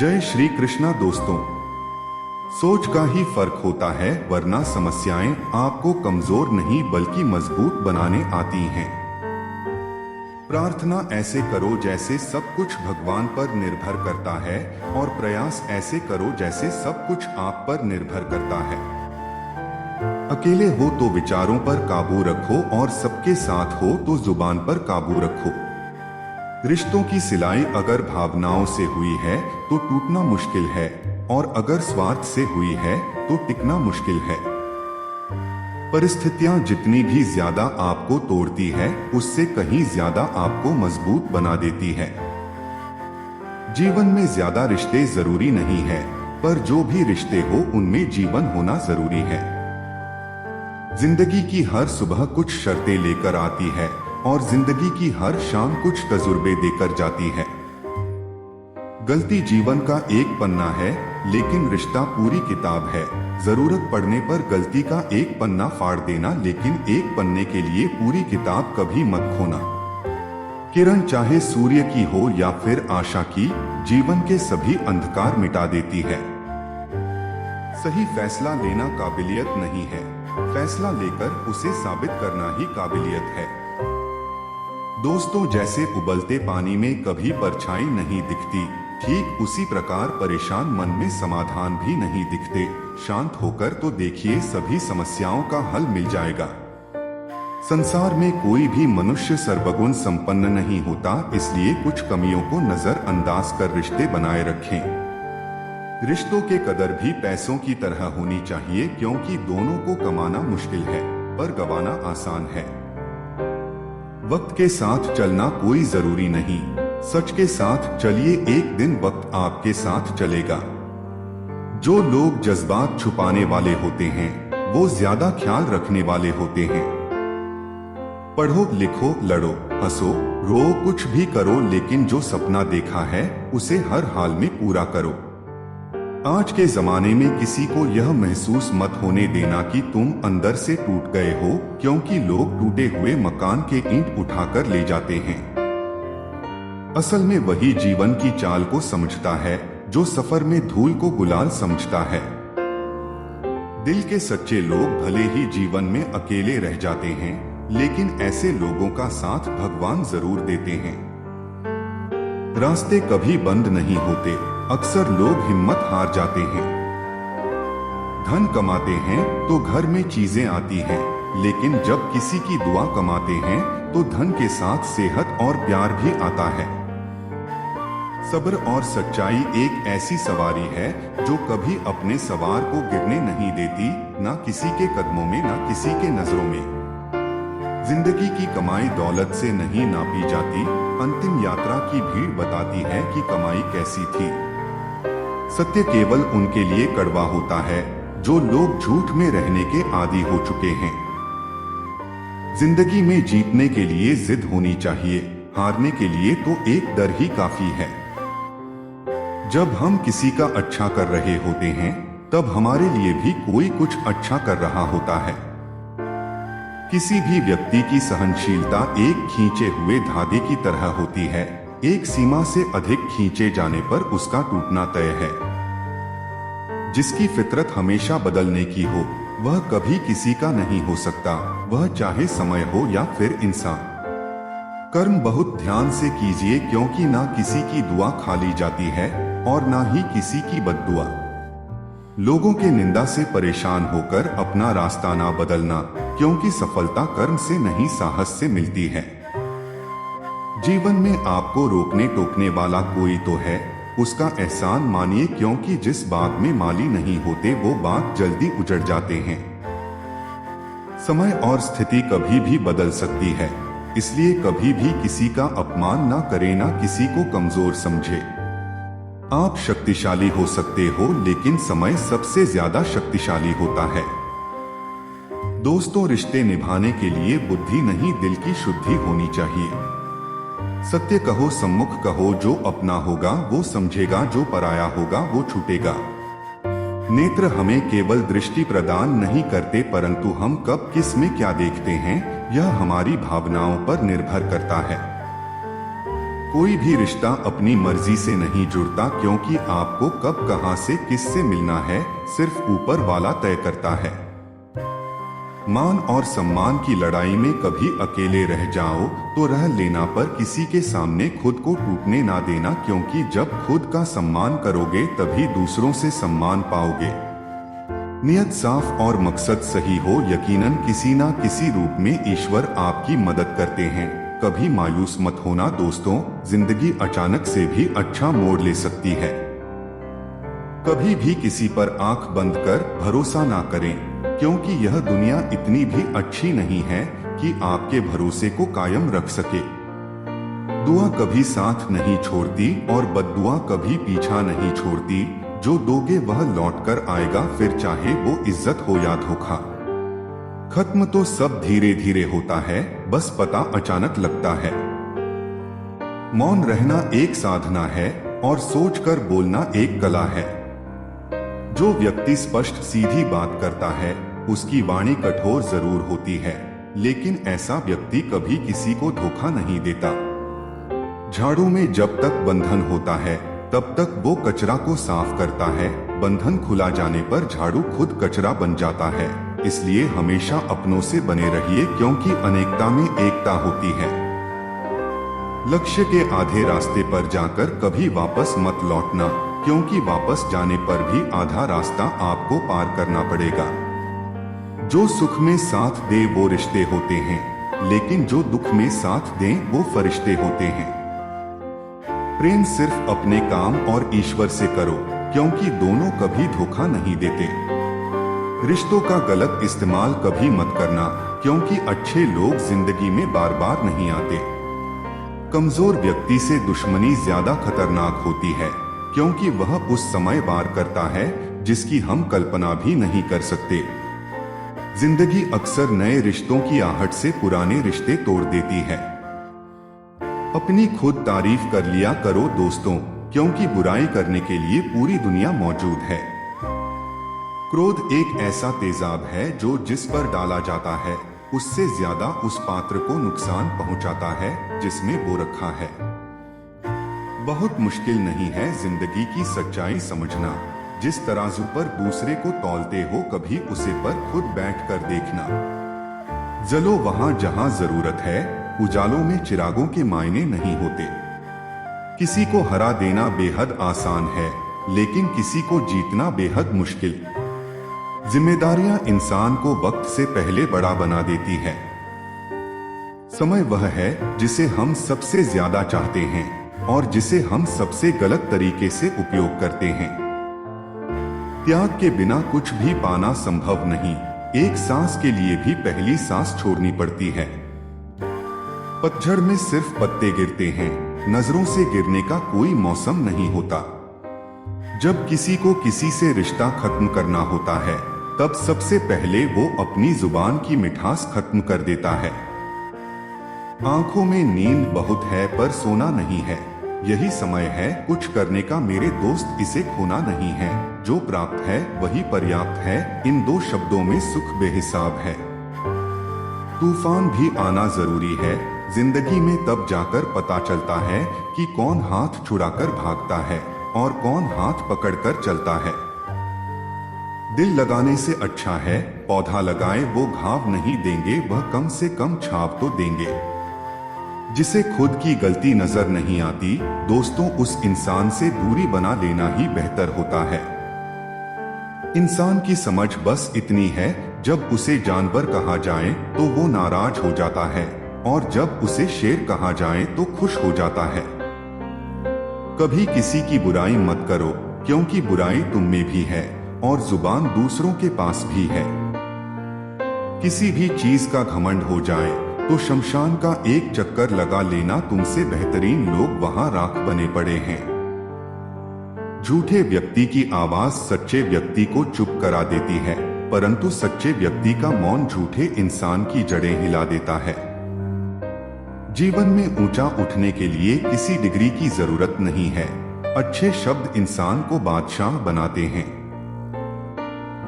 जय श्री कृष्णा दोस्तों। सोच का ही फर्क होता है, वरना समस्याएं आपको कमजोर नहीं बल्कि मजबूत बनाने आती हैं। प्रार्थना ऐसे करो जैसे सब कुछ भगवान पर निर्भर करता है, और प्रयास ऐसे करो जैसे सब कुछ आप पर निर्भर करता है। अकेले हो तो विचारों पर काबू रखो, और सबके साथ हो तो जुबान पर काबू रखो। रिश्तों की सिलाई अगर भावनाओं से हुई है तो टूटना मुश्किल है, और अगर स्वार्थ से हुई है तो टिकना मुश्किल है। परिस्थितियां जितनी भी ज्यादा आपको तोड़ती है, उससे कहीं ज्यादा आपको मजबूत बना देती है। जीवन में ज्यादा रिश्ते जरूरी नहीं है, पर जो भी रिश्ते हो उनमें जीवन होना जरूरी है। जिंदगी की हर सुबह कुछ शर्तें लेकर आती है, और जिंदगी की हर शाम कुछ तजुर्बे देकर जाती है। गलती जीवन का एक पन्ना है, लेकिन रिश्ता पूरी किताब है। जरूरत पड़ने पर गलती का एक पन्ना फाड़ देना, लेकिन एक पन्ने के लिए पूरी किताब कभी मत खोना। किरण चाहे सूर्य की हो या फिर आशा की, जीवन के सभी अंधकार मिटा देती है। सही फैसला लेना काबिलियत नहीं है, फैसला लेकर उसे साबित करना ही काबिलियत है। दोस्तों, जैसे उबलते पानी में कभी परछाई नहीं दिखती, ठीक उसी प्रकार परेशान मन में समाधान भी नहीं दिखते। शांत होकर तो देखिए, सभी समस्याओं का हल मिल जाएगा। संसार में कोई भी मनुष्य सर्वगुण संपन्न नहीं होता, इसलिए कुछ कमियों को नजरअंदाज कर रिश्ते बनाए रखें। रिश्तों के कदर भी पैसों की तरह होनी चाहिए, क्योंकि दोनों को कमाना मुश्किल है, पर गंवाना आसान है। वक्त के साथ चलना कोई जरूरी नहीं, सच के साथ चलिए, एक दिन वक्त आपके साथ चलेगा। जो लोग जज्बात छुपाने वाले होते हैं, वो ज्यादा ख्याल रखने वाले होते हैं। पढ़ो, लिखो, लड़ो, हंसो, रो, कुछ भी करो, लेकिन जो सपना देखा है उसे हर हाल में पूरा करो। आज के जमाने में किसी को यह महसूस मत होने देना कि तुम अंदर से टूट गए हो, क्योंकि लोग टूटे हुए मकान के ईंट उठाकर ले जाते हैं। असल में वही जीवन की चाल को समझता है, जो सफर में धूल को गुलाल समझता है। दिल के सच्चे लोग भले ही जीवन में अकेले रह जाते हैं, लेकिन ऐसे लोगों का साथ भगवान जरूर देते हैं। रास्ते कभी बंद नहीं होते, अक्सर लोग हिम्मत हार जाते हैं। धन कमाते हैं तो घर में चीजें आती हैं, लेकिन जब किसी की दुआ कमाते हैं तो धन के साथ सेहत और प्यार भी आता है। सब्र और सच्चाई एक ऐसी सवारी है जो कभी अपने सवार को गिरने नहीं देती, ना किसी के कदमों में, ना किसी के नजरों में। जिंदगी की कमाई दौलत से नहीं नापी जाती, अंतिम यात्रा की भीड़ बताती है कि कमाई कैसी थी। सत्य केवल उनके लिए कड़वा होता है जो लोग झूठ में रहने के आदी हो चुके हैं। जिंदगी में जीतने के लिए जिद होनी चाहिए, हारने के लिए तो एक डर ही काफी है। जब हम किसी का अच्छा कर रहे होते हैं, तब हमारे लिए भी कोई कुछ अच्छा कर रहा होता है। किसी भी व्यक्ति की सहनशीलता एक खींचे हुए धागे की तरह होती है, एक सीमा से अधिक खींचे जाने पर उसका टूटना तय है। जिसकी फितरत हमेशा बदलने की हो, वह कभी किसी का नहीं हो सकता, वह चाहे समय हो या फिर इंसान। कर्म बहुत ध्यान से कीजिए, क्योंकि ना किसी की दुआ खाली जाती है और ना ही किसी की बद्दुआ। लोगों के निंदा से परेशान होकर अपना रास्ता ना बदलना, क्योंकि सफलता कर्म से नहीं साहस से मिलती है। जीवन में आपको रोकने टोकने वाला कोई तो है, उसका एहसान मानिए, क्योंकि जिस बाग में माली नहीं होते वो बाग जल्दी उजड़ जाते हैं। समय और स्थिति कभी भी बदल सकती है, इसलिए कभी भी किसी का अपमान ना करें, ना किसी को कमजोर समझे। आप शक्तिशाली हो सकते हो, लेकिन समय सबसे ज्यादा शक्तिशाली होता है। दोस्तों, रिश्ते निभाने के लिए बुद्धि नहीं, दिल की शुद्धि होनी चाहिए। सत्य कहो, सम्मुख कहो, जो अपना होगा वो समझेगा, जो पराया होगा वो छूटेगा। नेत्र हमें केवल दृष्टि प्रदान नहीं करते, परंतु हम कब किस में क्या देखते हैं, यह हमारी भावनाओं पर निर्भर करता है। कोई भी रिश्ता अपनी मर्जी से नहीं जुड़ता, क्योंकि आपको कब कहां से किससे मिलना है सिर्फ ऊपर वाला तय करता है। मान और सम्मान की लड़ाई में कभी अकेले रह जाओ तो रह लेना, पर किसी के सामने खुद को टूटने ना देना, क्योंकि जब खुद का सम्मान करोगे तभी दूसरों से सम्मान पाओगे। नियत साफ और मकसद सही हो, यकीनन किसी ना किसी रूप में ईश्वर आपकी मदद करते हैं। कभी मायूस मत होना दोस्तों, जिंदगी अचानक से भी अच्छा मोड़ ले सकती है। कभी भी किसी पर आंख बंद कर भरोसा ना करें, क्योंकि यह दुनिया इतनी भी अच्छी नहीं है कि आपके भरोसे को कायम रख सके। दुआ कभी साथ नहीं छोड़ती और बद्दुआ कभी पीछा नहीं छोड़ती। जो दोगे वह लौट कर आएगा, फिर चाहे वो इज्जत हो या धोखा। खत्म तो सब धीरे धीरे होता है, बस पता अचानक लगता है। मौन रहना एक साधना है और सोचकर बोलना एक कला है। जो व्यक्ति स्पष्ट सीधी बात करता है उसकी वाणी कठोर जरूर होती है, लेकिन ऐसा व्यक्ति कभी किसी को धोखा नहीं देता। झाड़ू में जब तक बंधन होता है तब तक वो कचरा को साफ करता है, बंधन खुला जाने पर झाड़ू खुद कचरा बन जाता है। इसलिए हमेशा अपनों से बने रहिए, क्योंकि अनेकता में एकता होती है। लक्ष्य के आधे रास्ते पर जाकर कभी वापस मत लौटना, क्योंकि वापस जाने पर भी आधा रास्ता आपको पार करना पड़ेगा। जो सुख में साथ दे वो रिश्ते होते हैं, लेकिन जो दुख में साथ दें वो फरिश्ते होते हैं। प्रेम सिर्फ अपने काम और ईश्वर से करो, क्योंकि दोनों कभी धोखा नहीं देते। रिश्तों का गलत इस्तेमाल कभी मत करना, क्योंकि अच्छे लोग जिंदगी में बार बार नहीं आते। कमजोर व्यक्ति से दुश्मनी ज्यादा खतरनाक होती है, क्योंकि वह उस समय वार करता है जिसकी हम कल्पना भी नहीं कर सकते। जिंदगी अक्सर नए रिश्तों की आहट से पुराने रिश्ते तोड़ देती है। अपनी खुद तारीफ कर लिया करो दोस्तों, क्योंकि बुराई करने के लिए पूरी दुनिया मौजूद है। क्रोध एक ऐसा तेजाब है जो जिस पर डाला जाता है उससे ज्यादा उस पात्र को नुकसान पहुंचाता है जिसमें वो रखा है। बहुत मुश्किल नहीं है जिंदगी की सच्चाई समझना। जिस तराजू पर दूसरे को तौलते हो कभी उसे पर खुद बैठ कर देखना। जलो वहां जहां जरूरत है, उजालों में चिरागों के मायने नहीं होते। किसी को हरा देना बेहद आसान है, लेकिन किसी को जीतना बेहद मुश्किल। जिम्मेदारियां इंसान को वक्त से पहले बड़ा बना देती है। समय वह है जिसे हम सबसे ज्यादा चाहते हैं और जिसे हम सबसे गलत तरीके से उपयोग करते हैं। त्याग के बिना कुछ भी पाना संभव नहीं। एक सांस के लिए भी पहली सांस छोड़नी पड़ती है। पतझड़ में सिर्फ पत्ते गिरते हैं, नजरों से गिरने का कोई मौसम नहीं होता। जब किसी को किसी से रिश्ता खत्म करना होता है तब सबसे पहले वो अपनी जुबान की मिठास खत्म कर देता है। आंखों में नींद बहुत है पर सोना नहीं है, यही समय है कुछ करने का मेरे दोस्त, इसे खोना नहीं है। जो प्राप्त है वही पर्याप्त है, इन दो शब्दों में सुख बेहिसाब है। तूफान भी आना जरूरी है, जिंदगी में तब जाकर पता चलता है कि कौन हाथ छुड़ाकर भागता है और कौन हाथ पकड़कर चलता है। दिल लगाने से अच्छा है पौधा लगाए, वो घाव नहीं देंगे, वह कम से कम छाव तो देंगे। जिसे खुद की गलती नजर नहीं आती, दोस्तों उस इंसान से दूरी बना लेना ही बेहतर होता है। इंसान की समझ बस इतनी है, जब उसे जानवर कहा जाए तो वो नाराज हो जाता है और जब उसे शेर कहा जाए तो खुश हो जाता है। कभी किसी की बुराई मत करो, क्योंकि बुराई तुम में भी है और जुबान दूसरों के पास भी है। किसी भी चीज का घमंड हो जाए तो शमशान का एक चक्कर लगा लेना, तुमसे बेहतरीन लोग वहां राख बने पड़े हैं। झूठे व्यक्ति की आवाज सच्चे व्यक्ति को चुप करा देती है, परंतु सच्चे व्यक्ति का मौन झूठे इंसान की जड़ें हिला देता है। जीवन में ऊंचा उठने के लिए किसी डिग्री की जरूरत नहीं है, अच्छे शब्द इंसान को बादशाह बनाते हैं।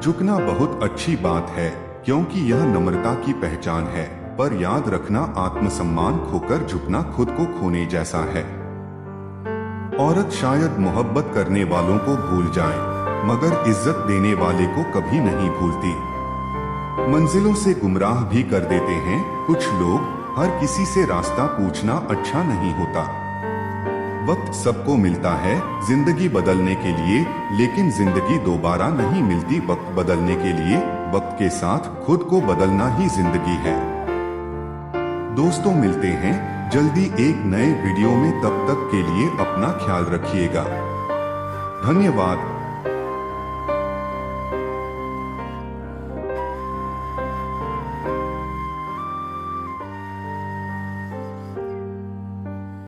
झुकना बहुत अच्छी बात है, क्योंकि यह नम्रता की पहचान है, पर याद रखना आत्मसम्मान खोकर झुकना खुद को खोने जैसा है। औरत शायद मोहब्बत करने वालों को भूल जाए, मगर इज्जत देने वाले को कभी नहीं भूलती। मंजिलों से गुमराह भी कर देते हैं कुछ लोग। हर किसी से रास्ता पूछना अच्छा नहीं होता। वक्त सबको मिलता है जिंदगी बदलने के लिए, लेकिन जिंदगी दोबारा नहीं मिलती वक्त बदलने के लिए। वक्त के साथ खुद को बदलना ही जिंदगी है। दोस्तों, मिलते हैं जल्दी एक नए वीडियो में। तब तक के लिए अपना ख्याल रखिएगा। धन्यवाद।